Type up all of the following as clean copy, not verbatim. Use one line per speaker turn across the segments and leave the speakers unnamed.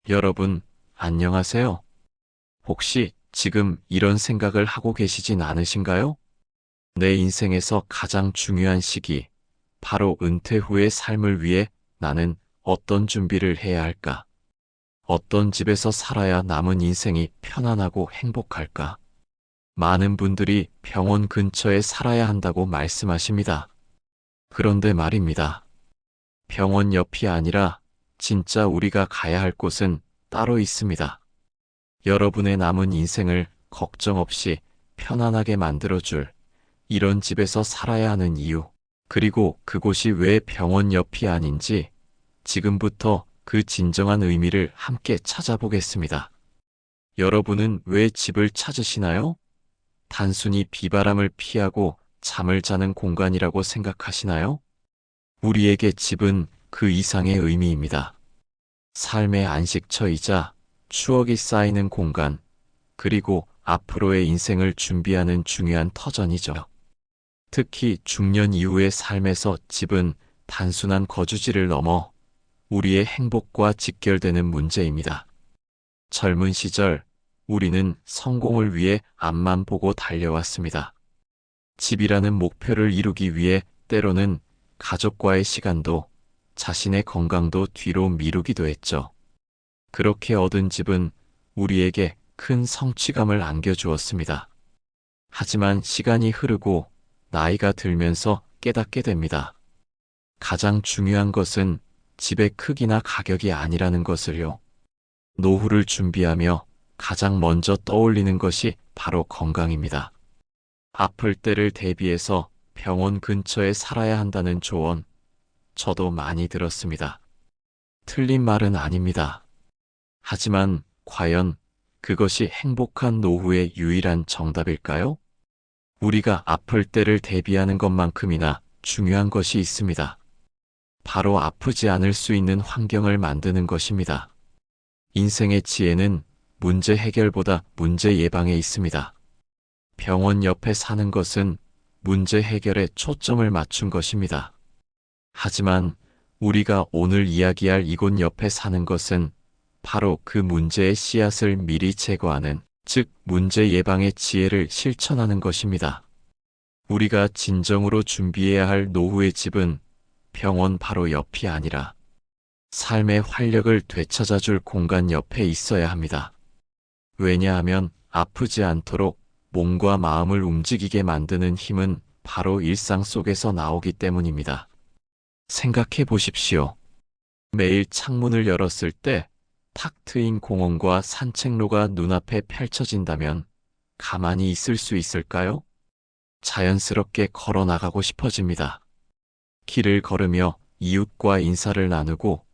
여러분, 안녕하세요. 혹시 지금 이런 생각을 하고 계시진 않으신가요? 내 인생에서 가장 중요한 시기, 바로 은퇴 후의 삶을 위해 나는 어떤 준비를 해야 할까? 어떤 집에서 살아야 남은 인생이 편안하고 행복할까? 많은 분들이 병원 근처에 살아야 한다고 말씀하십니다. 그런데 말입니다. 병원 옆이 아니라 진짜 우리가 가야 할 곳은 따로 있습니다. 여러분의 남은 인생을 걱정 없이 편안하게 만들어줄 이런 집에서 살아야 하는 이유, 그리고 그곳이 왜 병원 옆이 아닌지 지금부터 그 진정한 의미를 함께 찾아보겠습니다. 여러분은 왜 집을 찾으시나요? 단순히 비바람을 피하고 잠을 자는 공간이라고 생각하시나요? 우리에게 집은 그 이상의 의미입니다. 삶의 안식처이자 추억이 쌓이는 공간, 그리고 앞으로의 인생을 준비하는 중요한 터전이죠. 특히 중년 이후의 삶에서 집은 단순한 거주지를 넘어 우리의 행복과 직결되는 문제입니다. 젊은 시절 우리는 성공을 위해 앞만 보고 달려왔습니다. 집이라는 목표를 이루기 위해 때로는 가족과의 시간도 자신의 건강도 뒤로 미루기도 했죠. 그렇게 얻은 집은 우리에게 큰 성취감을 안겨주었습니다. 하지만 시간이 흐르고 나이가 들면서 깨닫게 됩니다. 가장 중요한 것은 집의 크기나 가격이 아니라는 것을요. 노후를 준비하며 가장 먼저 떠올리는 것이 바로 건강입니다. 아플 때를 대비해서 병원 근처에 살아야 한다는 조언, 저도 많이 들었습니다. 틀린 말은 아닙니다. 하지만 과연 그것이 행복한 노후의 유일한 정답일까요? 우리가 아플 때를 대비하는 것만큼이나 중요한 것이 있습니다. 바로 아프지 않을 수 있는 환경을 만드는 것입니다. 인생의 지혜는 문제 해결보다 문제 예방에 있습니다. 병원 옆에 사는 것은 문제 해결에 초점을 맞춘 것입니다. 하지만 우리가 오늘 이야기할 이곳 옆에 사는 것은 바로 그 문제의 씨앗을 미리 제거하는, 즉 문제 예방의 지혜를 실천하는 것입니다. 우리가 진정으로 준비해야 할 노후의 집은 병원 바로 옆이 아니라 삶의 활력을 되찾아줄 공간 옆에 있어야 합니다. 왜냐하면 아프지 않도록 몸과 마음을 움직이게 만드는 힘은 바로 일상 속에서 나오기 때문입니다. 생각해 보십시오. 매일 창문을 열었을 때 탁 트인 공원과 산책로가 눈앞에 펼쳐진다면 가만히 있을 수 있을까요? 자연스럽게 걸어 나가고 싶어집니다. 길을 걸으며 이웃과 인사를 나누고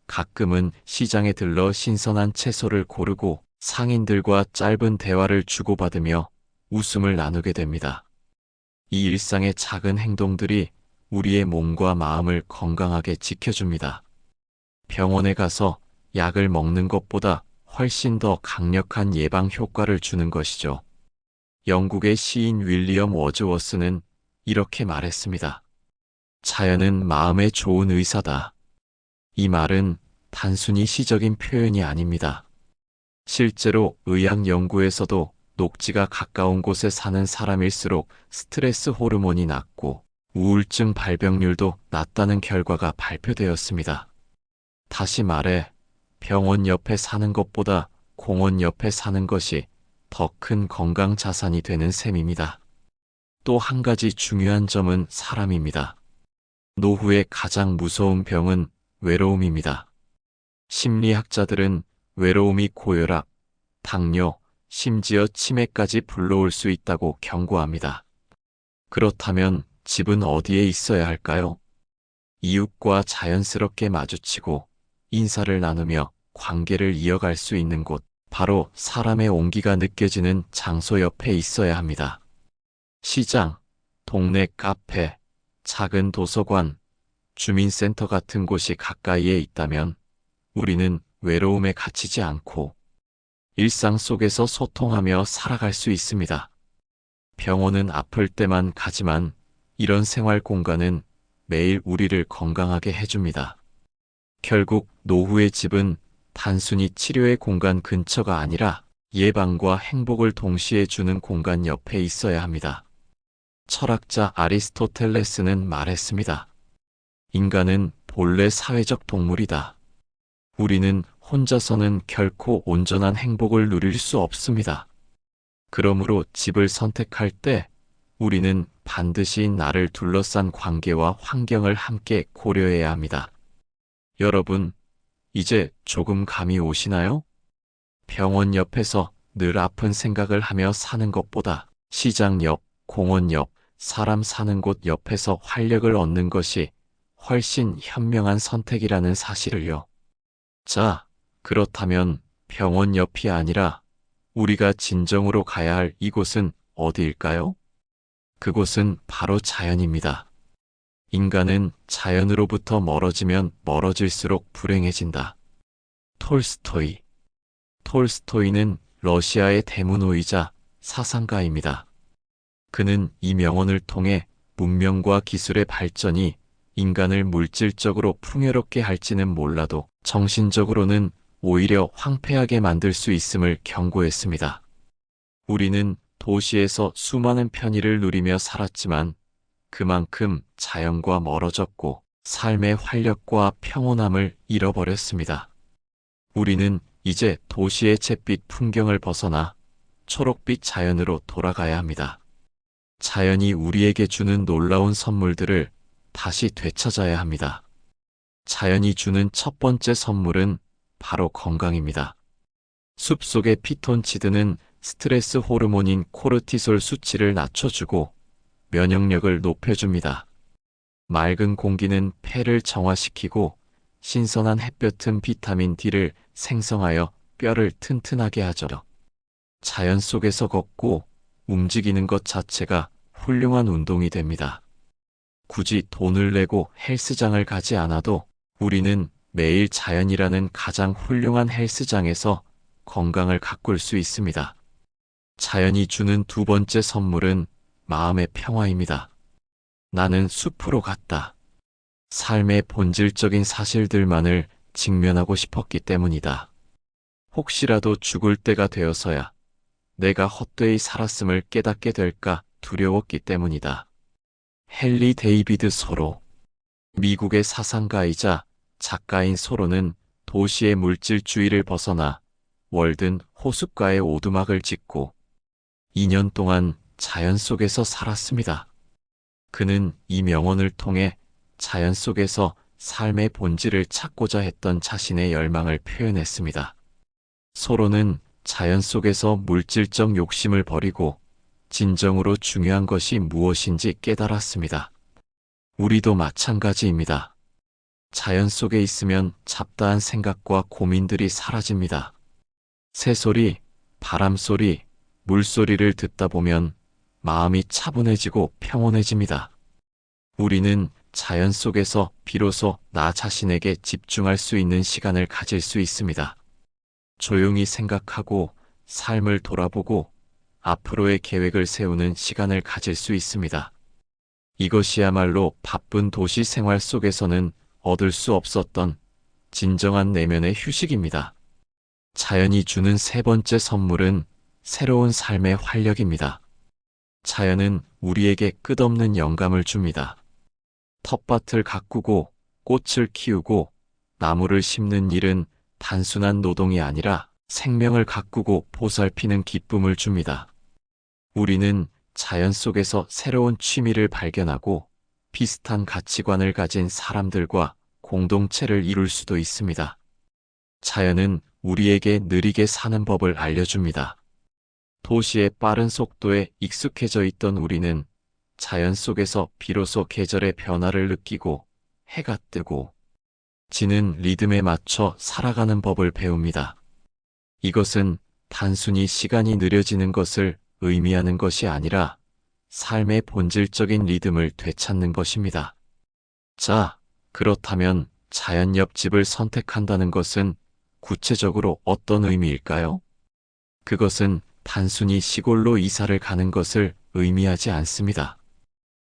가끔은 시장에 들러 신선한 채소를 고르고 상인들과 짧은 대화를 주고받으며 웃음을 나누게 됩니다. 이 일상의 작은 행동들이 우리의 몸과 마음을 건강하게 지켜줍니다. 병원에 가서 약을 먹는 것보다 훨씬 더 강력한 예방 효과를 주는 것이죠. 영국의 시인 윌리엄 워즈워스는 이렇게 말했습니다. 자연은 마음에 좋은 의사다. 이 말은 단순히 시적인 표현이 아닙니다. 실제로 의학 연구에서도 녹지가 가까운 곳에 사는 사람일수록 스트레스 호르몬이 낮고 우울증 발병률도 낮다는 결과가 발표되었습니다. 다시 말해, 병원 옆에 사는 것보다 공원 옆에 사는 것이 더 큰 건강 자산이 되는 셈입니다. 또 한 가지 중요한 점은 사람입니다. 노후의 가장 무서운 병은 외로움입니다. 심리학자들은 외로움이 고혈압, 당뇨, 심지어 치매까지 불러올 수 있다고 경고합니다. 그렇다면 집은 어디에 있어야 할까요? 이웃과 자연스럽게 마주치고 인사를 나누며 관계를 이어갈 수 있는 곳, 바로 사람의 온기가 느껴지는 장소 옆에 있어야 합니다. 시장, 동네 카페, 작은 도서관, 주민센터 같은 곳이 가까이에 있다면 우리는 외로움에 갇히지 않고 일상 속에서 소통하며 살아갈 수 있습니다. 병원은 아플 때만 가지만 이런 생활 공간은 매일 우리를 건강하게 해줍니다. 결국 노후의 집은 단순히 치료의 공간 근처가 아니라 예방과 행복을 동시에 주는 공간 옆에 있어야 합니다. 철학자 아리스토텔레스는 말했습니다. 인간은 본래 사회적 동물이다. 우리는 혼자서는 결코 온전한 행복을 누릴 수 없습니다. 그러므로 집을 선택할 때 우리는 반드시 나를 둘러싼 관계와 환경을 함께 고려해야 합니다. 여러분, 이제 조금 감이 오시나요? 병원 옆에서 늘 아픈 생각을 하며 사는 것보다 시장 옆, 공원 옆, 사람 사는 곳 옆에서 활력을 얻는 것이 훨씬 현명한 선택이라는 사실을요. 자, 그렇다면 병원 옆이 아니라 우리가 진정으로 가야 할 이곳은 어디일까요? 그곳은 바로 자연입니다. 인간은 자연으로부터 멀어지면 멀어질수록 불행해진다. 톨스토이. 톨스토이는 러시아의 대문호이자 사상가입니다. 그는 이 명언을 통해 문명과 기술의 발전이 인간을 물질적으로 풍요롭게 할지는 몰라도 정신적으로는 오히려 황폐하게 만들 수 있음을 경고했습니다. 우리는 도시에서 수많은 편의를 누리며 살았지만 그만큼 자연과 멀어졌고 삶의 활력과 평온함을 잃어버렸습니다. 우리는 이제 도시의 잿빛 풍경을 벗어나 초록빛 자연으로 돌아가야 합니다. 자연이 우리에게 주는 놀라운 선물들을 다시 되찾아야 합니다. 자연이 주는 첫 번째 선물은 바로 건강입니다. 숲속의 피톤치드는 스트레스 호르몬인 코르티솔 수치를 낮춰주고 면역력을 높여줍니다. 맑은 공기는 폐를 정화시키고 신선한 햇볕은 비타민 D를 생성하여 뼈를 튼튼하게 하죠. 자연 속에서 걷고 움직이는 것 자체가 훌륭한 운동이 됩니다. 굳이 돈을 내고 헬스장을 가지 않아도 우리는 매일 자연이라는 가장 훌륭한 헬스장에서 건강을 가꿀 수 있습니다. 자연이 주는 두 번째 선물은 마음의 평화입니다. 나는 숲으로 갔다. 삶의 본질적인 사실들만을 직면하고 싶었기 때문이다. 혹시라도 죽을 때가 되어서야 내가 헛되이 살았음을 깨닫게 될까 두려웠기 때문이다. 헨리 데이비드 소로. 미국의 사상가이자 작가인 소로는 도시의 물질주의를 벗어나 월든 호숫가에 오두막을 짓고 2년 동안 자연 속에서 살았습니다. 그는 이 명언을 통해 자연 속에서 삶의 본질을 찾고자 했던 자신의 열망을 표현했습니다. 소로는 자연 속에서 물질적 욕심을 버리고 진정으로 중요한 것이 무엇인지 깨달았습니다. 우리도 마찬가지입니다. 자연 속에 있으면 잡다한 생각과 고민들이 사라집니다. 새소리, 바람소리, 물소리를 듣다 보면 마음이 차분해지고 평온해집니다. 우리는 자연 속에서 비로소 나 자신에게 집중할 수 있는 시간을 가질 수 있습니다. 조용히 생각하고 삶을 돌아보고 앞으로의 계획을 세우는 시간을 가질 수 있습니다. 이것이야말로 바쁜 도시 생활 속에서는 얻을 수 없었던 진정한 내면의 휴식입니다. 자연이 주는 세 번째 선물은 새로운 삶의 활력입니다. 자연은 우리에게 끝없는 영감을 줍니다. 텃밭을 가꾸고 꽃을 키우고 나무를 심는 일은 단순한 노동이 아니라 생명을 가꾸고 보살피는 기쁨을 줍니다. 우리는 자연 속에서 새로운 취미를 발견하고 비슷한 가치관을 가진 사람들과 공동체를 이룰 수도 있습니다. 자연은 우리에게 느리게 사는 법을 알려줍니다. 도시의 빠른 속도에 익숙해져 있던 우리는 자연 속에서 비로소 계절의 변화를 느끼고 해가 뜨고 지는 리듬에 맞춰 살아가는 법을 배웁니다. 이것은 단순히 시간이 느려지는 것을 의미하는 것이 아니라 삶의 본질적인 리듬을 되찾는 것입니다. 자, 그렇다면 자연 옆집을 선택한다는 것은 구체적으로 어떤 의미일까요? 그것은 단순히 시골로 이사를 가는 것을 의미하지 않습니다.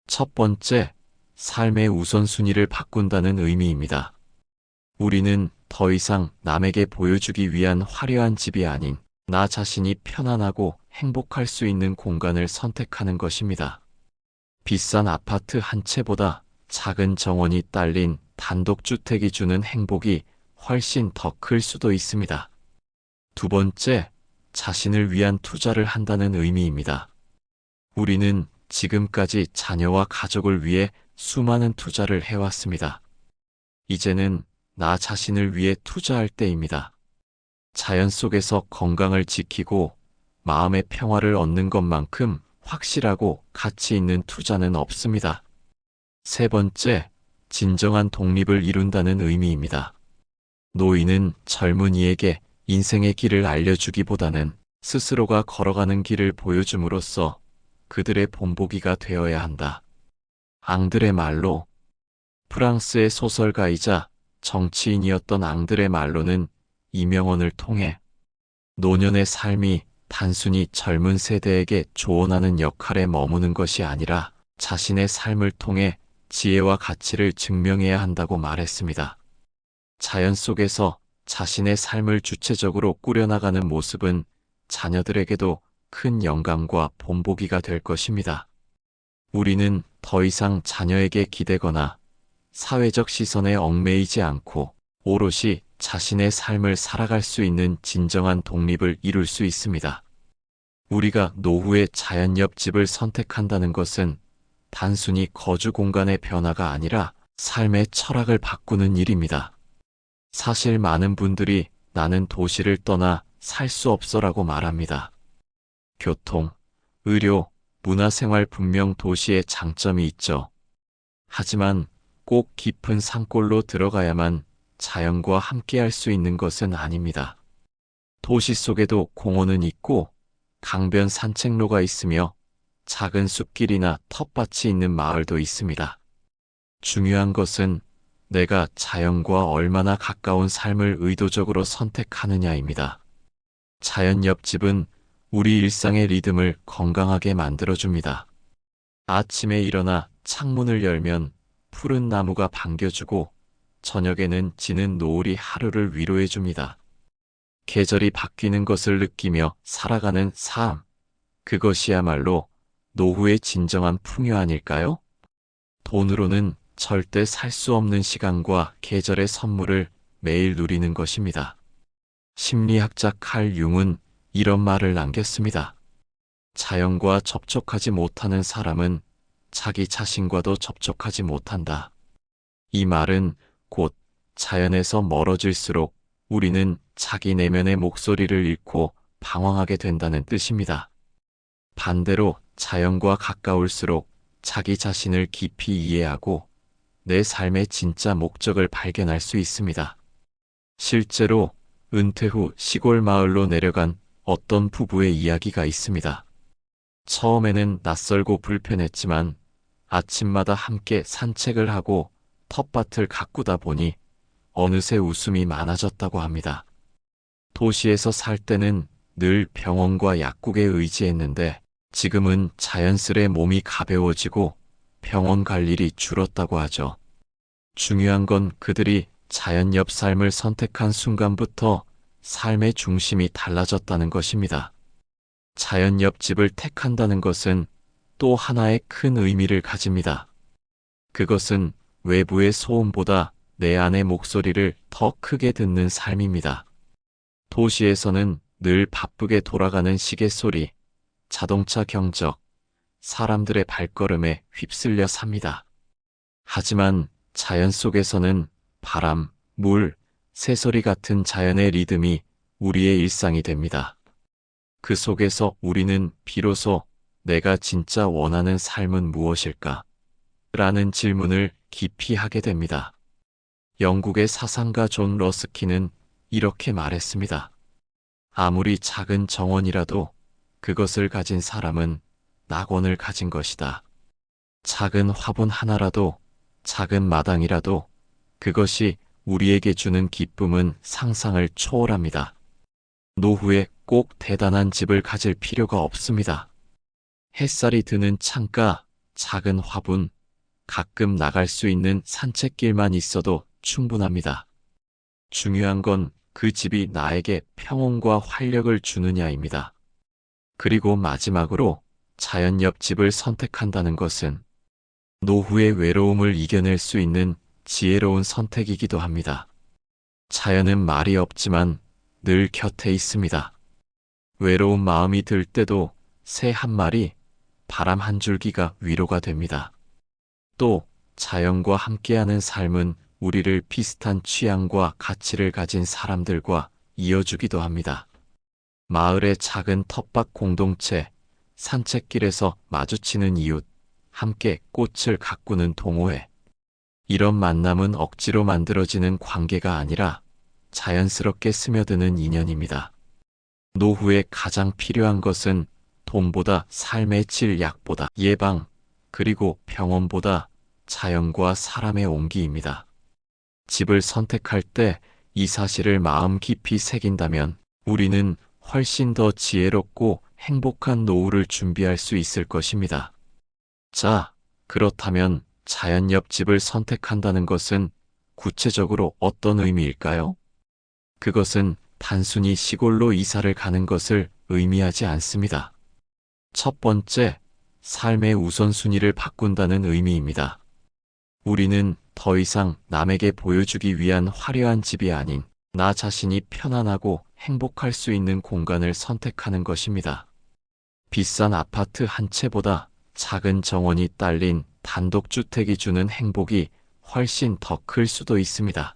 첫 번째, 삶의 우선순위를 바꾼다는 의미입니다. 우리는 더 이상 남에게 보여주기 위한 화려한 집이 아닌 나 자신이 편안하고 행복할 수 있는 공간을 선택하는 것입니다. 비싼 아파트 한 채보다 작은 정원이 딸린 단독주택이 주는 행복이 훨씬 더 클 수도 있습니다. 두 번째, 자신을 위한 투자를 한다는 의미입니다. 우리는 지금까지 자녀와 가족을 위해 수많은 투자를 해왔습니다. 이제는 나 자신을 위해 투자할 때입니다. 자연 속에서 건강을 지키고 마음의 평화를 얻는 것만큼 확실하고 가치 있는 투자는 없습니다. 세 번째, 진정한 독립을 이룬다는 의미입니다. 노인은 젊은이에게 인생의 길을 알려주기보다는 스스로가 걸어가는 길을 보여줌으로써 그들의 본보기가 되어야 한다. 앙드레 말로. 프랑스의 소설가이자 정치인이었던 앙드레 말로는 이 명언을 통해 노년의 삶이 단순히 젊은 세대에게 조언하는 역할에 머무는 것이 아니라 자신의 삶을 통해 지혜와 가치를 증명해야 한다고 말했습니다. 자연 속에서 자신의 삶을 주체적으로 꾸려나가는 모습은 자녀들에게도 큰 영감과 본보기가 될 것입니다. 우리는 더 이상 자녀에게 기대거나 사회적 시선에 얽매이지 않고 오롯이 자신의 삶을 살아갈 수 있는 진정한 독립을 이룰 수 있습니다. 우리가 노후에 자연 옆집을 선택한다는 것은 단순히 거주 공간의 변화가 아니라 삶의 철학을 바꾸는 일입니다. 사실 많은 분들이 나는 도시를 떠나 살 수 없어라고 말합니다. 교통, 의료, 문화생활 분명 도시의 장점이 있죠. 하지만 꼭 깊은 산골로 들어가야만 자연과 함께할 수 있는 것은 아닙니다. 도시 속에도 공원은 있고 강변 산책로가 있으며 작은 숲길이나 텃밭이 있는 마을도 있습니다. 중요한 것은 내가 자연과 얼마나 가까운 삶을 의도적으로 선택하느냐입니다. 자연 옆집은 우리 일상의 리듬을 건강하게 만들어줍니다. 아침에 일어나 창문을 열면 푸른 나무가 반겨주고 저녁에는 지는 노을이 하루를 위로해줍니다. 계절이 바뀌는 것을 느끼며 살아가는 삶, 그것이야말로 노후의 진정한 풍요 아닐까요? 돈으로는 절대 살 수 없는 시간과 계절의 선물을 매일 누리는 것입니다. 심리학자 칼 융은 이런 말을 남겼습니다. 자연과 접촉하지 못하는 사람은 자기 자신과도 접촉하지 못한다. 이 말은 곧 자연에서 멀어질수록 우리는 자기 내면의 목소리를 잃고 방황하게 된다는 뜻입니다. 반대로 자연과 가까울수록 자기 자신을 깊이 이해하고 내 삶의 진짜 목적을 발견할 수 있습니다. 실제로 은퇴 후 시골 마을로 내려간 어떤 부부의 이야기가 있습니다. 처음에는 낯설고 불편했지만 아침마다 함께 산책을 하고 텃밭을 가꾸다 보니 어느새 웃음이 많아졌다고 합니다. 도시에서 살 때는 늘 병원과 약국에 의지했는데 지금은 자연스레 몸이 가벼워지고 병원 갈 일이 줄었다고 하죠. 중요한 건 그들이 자연 옆 삶을 선택한 순간부터 삶의 중심이 달라졌다는 것입니다. 자연 옆집을 택한다는 것은 또 하나의 큰 의미를 가집니다. 그것은 외부의 소음보다 내 안의 목소리를 더 크게 듣는 삶입니다. 도시에서는 늘 바쁘게 돌아가는 시계 소리, 자동차 경적, 사람들의 발걸음에 휩쓸려 삽니다. 하지만 자연 속에서는 바람, 물, 새소리 같은 자연의 리듬이 우리의 일상이 됩니다. 그 속에서 우리는 비로소 내가 진짜 원하는 삶은 무엇일까? 라는 질문을 깊이 하게 됩니다. 영국의 사상가 존 러스키는 이렇게 말했습니다. 아무리 작은 정원이라도 그것을 가진 사람은 낙원을 가진 것이다. 작은 화분 하나라도, 작은 마당이라도 그것이 우리에게 주는 기쁨은 상상을 초월합니다. 노후에 꼭 대단한 집을 가질 필요가 없습니다. 햇살이 드는 창가, 작은 화분, 가끔 나갈 수 있는 산책길만 있어도 충분합니다. 중요한 건 그 집이 나에게 평온과 활력을 주느냐입니다. 그리고 마지막으로 자연 옆집을 선택한다는 것은 노후의 외로움을 이겨낼 수 있는 지혜로운 선택이기도 합니다. 자연은 말이 없지만 늘 곁에 있습니다. 외로운 마음이 들 때도 새 한 마리, 바람 한 줄기가 위로가 됩니다. 또 자연과 함께하는 삶은 우리를 비슷한 취향과 가치를 가진 사람들과 이어주기도 합니다. 마을의 작은 텃밭 공동체, 산책길에서 마주치는 이웃, 함께 꽃을 가꾸는 동호회. 이런 만남은 억지로 만들어지는 관계가 아니라 자연스럽게 스며드는 인연입니다. 노후에 가장 필요한 것은 돈보다 삶의 질, 약보다 예방, 그리고 병원보다 자연과 사람의 온기입니다. 집을 선택할 때 이 사실을 마음 깊이 새긴다면 우리는 훨씬 더 지혜롭고 행복한 노후를 준비할 수 있을 것입니다. 자, 그렇다면 자연 옆집을 선택한다는 것은 구체적으로 어떤 의미일까요? 그것은 단순히 시골로 이사를 가는 것을 의미하지 않습니다. 첫 번째, 삶의 우선순위를 바꾼다는 의미입니다. 우리는 더 이상 남에게 보여주기 위한 화려한 집이 아닌 나 자신이 편안하고 행복할 수 있는 공간을 선택하는 것입니다. 비싼 아파트 한 채보다 작은 정원이 딸린 단독주택이 주는 행복이 훨씬 더 클 수도 있습니다.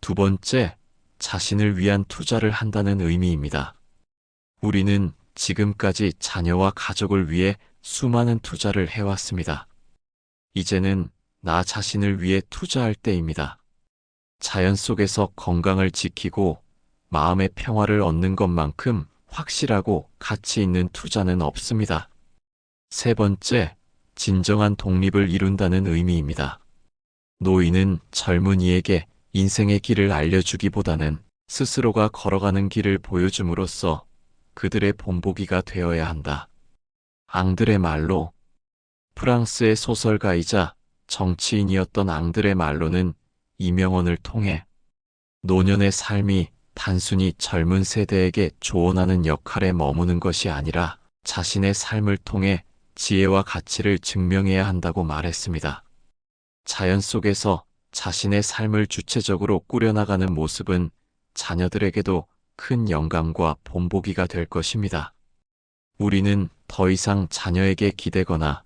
두 번째, 자신을 위한 투자를 한다는 의미입니다. 우리는 지금까지 자녀와 가족을 위해 수많은 투자를 해왔습니다. 이제는 나 자신을 위해 투자할 때입니다. 자연 속에서 건강을 지키고 마음의 평화를 얻는 것만큼 확실하고 가치 있는 투자는 없습니다. 세 번째, 진정한 독립을 이룬다는 의미입니다. 노인은 젊은이에게 인생의 길을 알려주기보다는 스스로가 걸어가는 길을 보여줌으로써 그들의 본보기가 되어야 한다. 앙드레 말로, 프랑스의 소설가이자 정치인이었던 앙드레 말로는 이 명언을 통해 노년의 삶이 단순히 젊은 세대에게 조언하는 역할에 머무는 것이 아니라 자신의 삶을 통해 지혜와 가치를 증명해야 한다고 말했습니다. 자연 속에서 자신의 삶을 주체적으로 꾸려나가는 모습은 자녀들에게도 큰 영감과 본보기가 될 것입니다. 우리는 더 이상 자녀에게 기대거나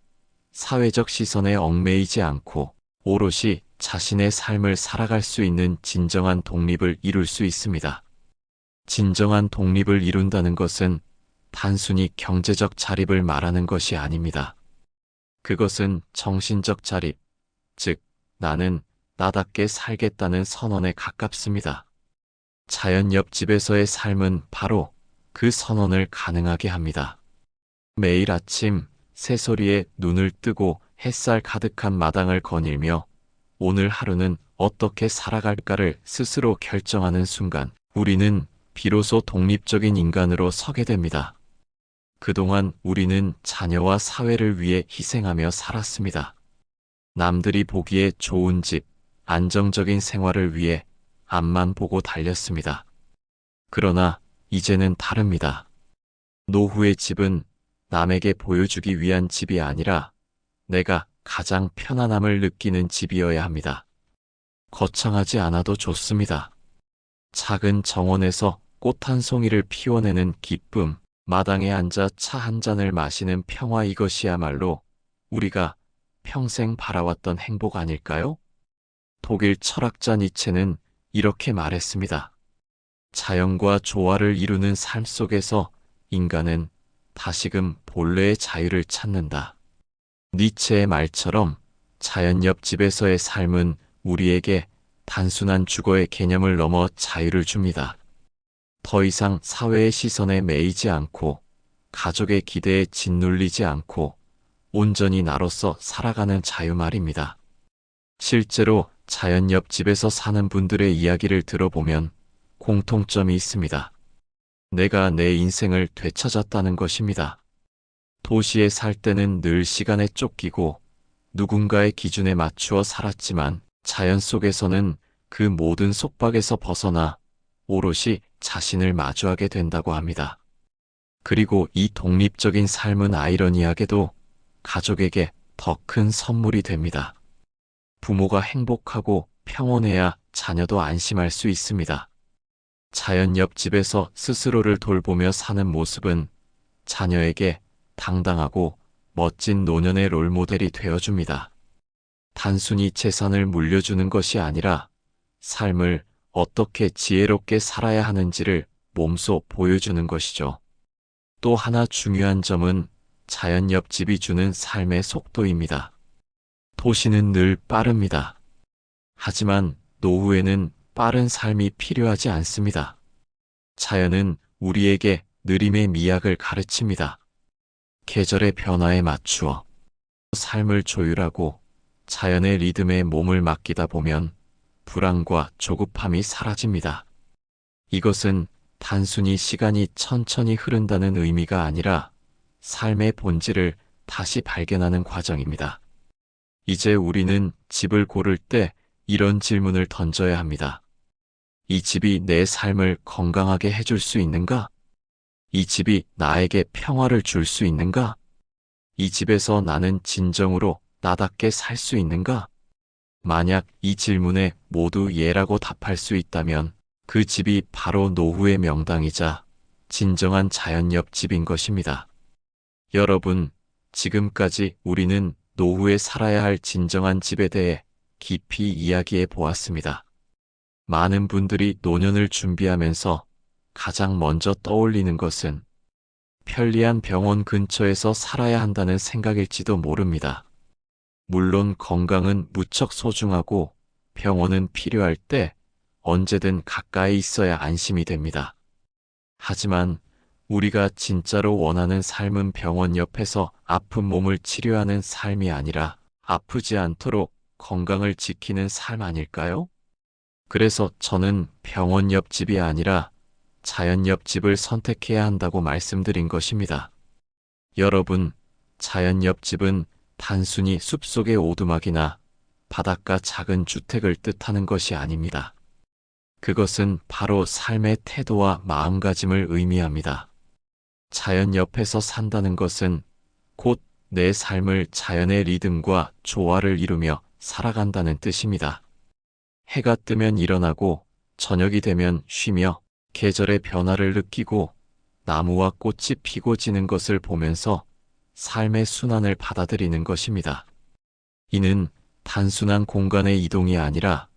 사회적 시선에 얽매이지 않고 오롯이 자신의 삶을 살아갈 수 있는 진정한 독립을 이룰 수 있습니다. 진정한 독립을 이룬다는 것은 단순히 경제적 자립을 말하는 것이 아닙니다. 그것은 정신적 자립, 즉, 나는 나답게 살겠다는 선언에 가깝습니다. 자연 옆집에서의 삶은 바로 그 선언을 가능하게 합니다. 매일 아침 새소리에 눈을 뜨고 햇살 가득한 마당을 거닐며 오늘 하루는 어떻게 살아갈까를 스스로 결정하는 순간 우리는 비로소 독립적인 인간으로 서게 됩니다. 그동안 우리는 자녀와 사회를 위해 희생하며 살았습니다. 남들이 보기에 좋은 집, 안정적인 생활을 위해 앞만 보고 달렸습니다. 그러나 이제는 다릅니다. 노후의 집은 남에게 보여주기 위한 집이 아니라 내가 가장 편안함을 느끼는 집이어야 합니다. 거창하지 않아도 좋습니다. 작은 정원에서 꽃 한 송이를 피워내는 기쁨, 마당에 앉아 차 한 잔을 마시는 평화, 이것이야말로 우리가 평생 바라왔던 행복 아닐까요? 독일 철학자 니체는 이렇게 말했습니다. 자연과 조화를 이루는 삶 속에서 인간은 다시금 본래의 자유를 찾는다. 니체의 말처럼 자연 옆집에서의 삶은 우리에게 단순한 주거의 개념을 넘어 자유를 줍니다. 더 이상 사회의 시선에 매이지 않고 가족의 기대에 짓눌리지 않고 온전히 나로서 살아가는 자유 말입니다. 실제로 자연 옆집에서 사는 분들의 이야기를 들어보면 공통점이 있습니다. 내가 내 인생을 되찾았다는 것입니다. 도시에 살 때는 늘 시간에 쫓기고 누군가의 기준에 맞추어 살았지만 자연 속에서는 그 모든 속박에서 벗어나 오롯이 자신을 마주하게 된다고 합니다. 그리고 이 독립적인 삶은 아이러니하게도 가족에게 더 큰 선물이 됩니다. 부모가 행복하고 평온해야 자녀도 안심할 수 있습니다. 자연 옆집에서 스스로를 돌보며 사는 모습은 자녀에게 당당하고 멋진 노년의 롤모델이 되어줍니다. 단순히 재산을 물려주는 것이 아니라 삶을 어떻게 지혜롭게 살아야 하는지를 몸소 보여주는 것이죠. 또 하나 중요한 점은 자연 옆집이 주는 삶의 속도입니다. 도시는 늘 빠릅니다. 하지만 노후에는 빠른 삶이 필요하지 않습니다. 자연은 우리에게 느림의 미학을 가르칩니다. 계절의 변화에 맞추어 삶을 조율하고 자연의 리듬에 몸을 맡기다 보면 불안과 조급함이 사라집니다. 이것은 단순히 시간이 천천히 흐른다는 의미가 아니라 삶의 본질을 다시 발견하는 과정입니다. 이제 우리는 집을 고를 때 이런 질문을 던져야 합니다. 이 집이 내 삶을 건강하게 해줄 수 있는가? 이 집이 나에게 평화를 줄 수 있는가? 이 집에서 나는 진정으로 나답게 살 수 있는가? 만약 이 질문에 모두 예라고 답할 수 있다면 그 집이 바로 노후의 명당이자 진정한 자연 옆집인 것입니다. 여러분, 지금까지 우리는 노후에 살아야 할 진정한 집에 대해 깊이 이야기해 보았습니다. 많은 분들이 노년을 준비하면서 가장 먼저 떠올리는 것은 편리한 병원 근처에서 살아야 한다는 생각일지도 모릅니다. 물론 건강은 무척 소중하고 병원은 필요할 때 언제든 가까이 있어야 안심이 됩니다. 하지만 우리가 진짜로 원하는 삶은 병원 옆에서 아픈 몸을 치료하는 삶이 아니라 아프지 않도록 건강을 지키는 삶 아닐까요? 그래서 저는 병원 옆집이 아니라 자연 옆집을 선택해야 한다고 말씀드린 것입니다. 여러분, 자연 옆집은 단순히 숲속의 오두막이나 바닷가 작은 주택을 뜻하는 것이 아닙니다. 그것은 바로 삶의 태도와 마음가짐을 의미합니다. 자연 옆에서 산다는 것은 곧 내 삶을 자연의 리듬과 조화를 이루며 살아간다는 뜻입니다. 해가 뜨면 일어나고 저녁이 되면 쉬며 계절의 변화를 느끼고 나무와 꽃이 피고 지는 것을 보면서 삶의 순환을 받아들이는 것입니다. 이는 단순한 공간의 이동이 아니라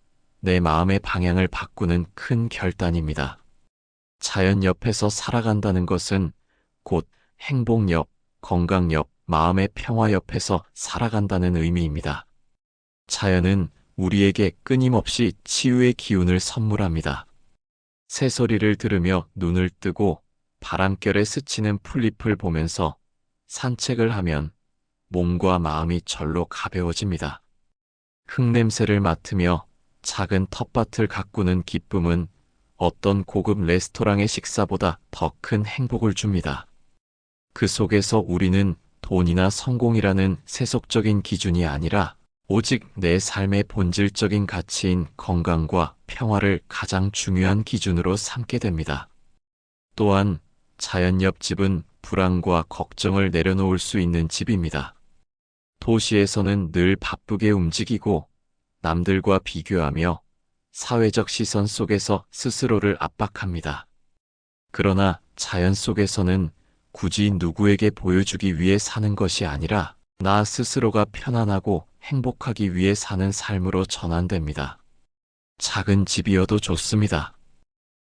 내 마음의 방향을 바꾸는 큰 결단입니다. 자연 옆에서 살아간다는 것은 곧 행복 옆, 건강 옆, 마음의 평화 옆에서 살아간다는 의미입니다. 자연은 우리에게 끊임없이 치유의 기운을 선물합니다. 새소리를 들으며 눈을 뜨고 바람결에 스치는 풀잎을 보면서 산책을 하면 몸과 마음이 절로 가벼워집니다. 흙냄새를 맡으며 작은 텃밭을 가꾸는 기쁨은 어떤 고급 레스토랑의 식사보다 더 큰 행복을 줍니다. 그 속에서 우리는 돈이나 성공이라는 세속적인 기준이 아니라 오직 내 삶의 본질적인 가치인 건강과 평화를 가장 중요한 기준으로 삼게 됩니다. 또한 자연 옆집은 불안과 걱정을 내려놓을 수 있는 집입니다. 도시에서는 늘 바쁘게 움직이고 남들과 비교하며 사회적 시선 속에서 스스로를 압박합니다. 그러나 자연 속에서는 굳이 누구에게 보여주기 위해 사는 것이 아니라 나 스스로가 편안하고 행복하기 위해 사는 삶으로 전환됩니다. 작은 집이어도 좋습니다.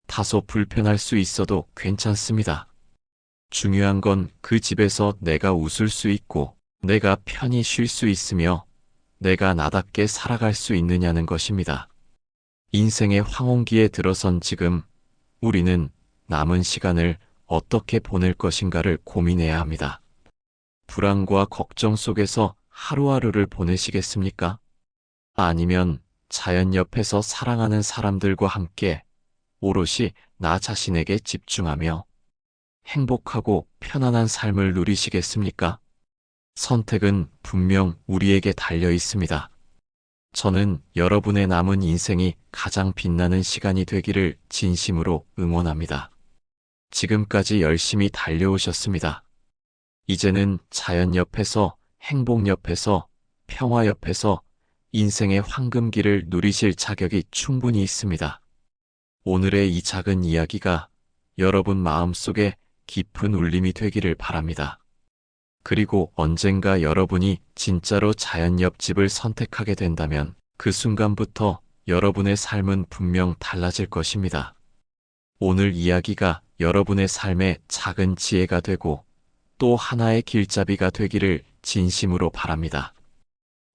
다소 불편할 수 있어도 괜찮습니다. 중요한 건 그 집에서 내가 웃을 수 있고 내가 편히 쉴 수 있으며 내가 나답게 살아갈 수 있느냐는 것입니다. 인생의 황혼기에 들어선 지금 우리는 남은 시간을 어떻게 보낼 것인가를 고민해야 합니다. 불안과 걱정 속에서 하루하루를 보내시겠습니까? 아니면 자연 옆에서 사랑하는 사람들과 함께 오롯이 나 자신에게 집중하며 행복하고 편안한 삶을 누리시겠습니까? 선택은 분명 우리에게 달려 있습니다. 저는 여러분의 남은 인생이 가장 빛나는 시간이 되기를 진심으로 응원합니다. 지금까지 열심히 달려오셨습니다. 이제는 자연 옆에서, 행복 옆에서, 평화 옆에서 인생의 황금기를 누리실 자격이 충분히 있습니다. 오늘의 이 작은 이야기가 여러분 마음속에 깊은 울림이 되기를 바랍니다. 그리고 언젠가 여러분이 진짜로 자연 옆집을 선택하게 된다면 그 순간부터 여러분의 삶은 분명 달라질 것입니다. 오늘 이야기가 여러분의 삶에 작은 지혜가 되고 또 하나의 길잡이가 되기를 진심으로 바랍니다.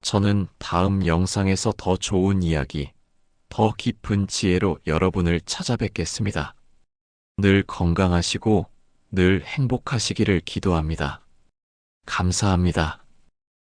저는 다음 영상에서 더 좋은 이야기, 더 깊은 지혜로 여러분을 찾아뵙겠습니다. 늘 건강하시고 늘 행복하시기를 기도합니다. 감사합니다.